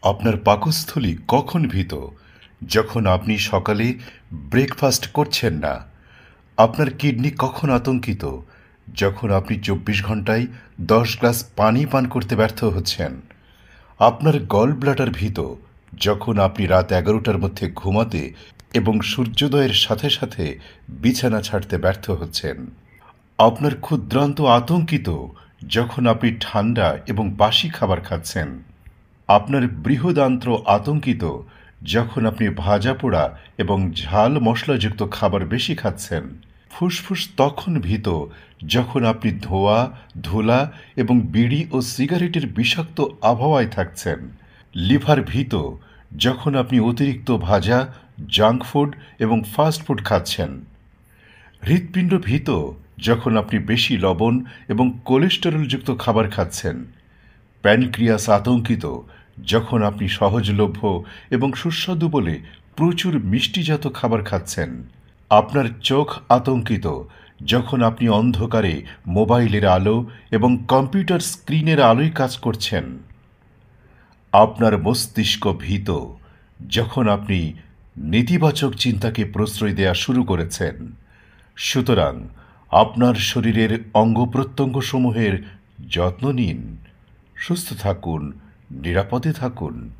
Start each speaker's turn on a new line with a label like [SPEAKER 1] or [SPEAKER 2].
[SPEAKER 1] আপনার পাকস্থলী কখন ভীত? যখন আপনি সকালে ব্রেকফাস্ট করছেন না। আপনার কিডনি কখন আতঙ্কিত? যখন আপনি ২৪ ঘন্টায় ১০ গ্লাস পানি পান করতে ব্যর্থ হচ্ছেন। আপনার গল ব্লাডার ভীত যখন আপনি রাত ১১টার মধ্যে ঘুমাতে এবং সূর্যোদয়ের সাথে সাথে বিছানা ছাড়তে ব্যর্থ হচ্ছেন। আপনার ক্ষুদ্রান্ত আতঙ্কিত যখন আপনি ঠান্ডা এবং বাসি খাবার খাচ্ছেন। আপনার বৃহদান্ত্র আতঙ্কিত যখন আপনি ভাজা পোড়া এবং ঝাল মশলাযুক্ত খাবার বেশি খাচ্ছেন। ফুসফুস তখন ভীত যখন আপনি ধোঁয়া, ধুলা এবং বিড়ি ও সিগারেটের বিষাক্ত আবহাওয়ায় থাকছেন। লিভার ভীত যখন আপনি অতিরিক্ত ভাজা, জাঙ্ক ফুড এবং ফাস্ট ফুড খাচ্ছেন। হৃৎপিণ্ড ভীত যখন আপনি বেশি লবণ এবং কোলেস্টেরলযুক্ত খাবার খাচ্ছেন। প্যানক্রিয়াস আতঙ্কিত যখন আপনি সহজলভ্য এবং সুস্বাদু বলে প্রচুর মিষ্টিজাত খাবার খাচ্ছেন। আপনার চোখ আতঙ্কিত যখন আপনি অন্ধকারে মোবাইলের আলো এবং কম্পিউটার স্ক্রিনের আলোয় কাজ করছেন। আপনার মস্তিষ্ক ভীত যখন আপনি নেতিবাচক চিন্তাকে প্রশ্রয় দেয়া শুরু করেছেন। সুতরাং আপনার শরীরের অঙ্গপ্রত্যঙ্গসমূহের যত্ন নিন। সুস্থ থাকুন, নিরাপদে থাকুন।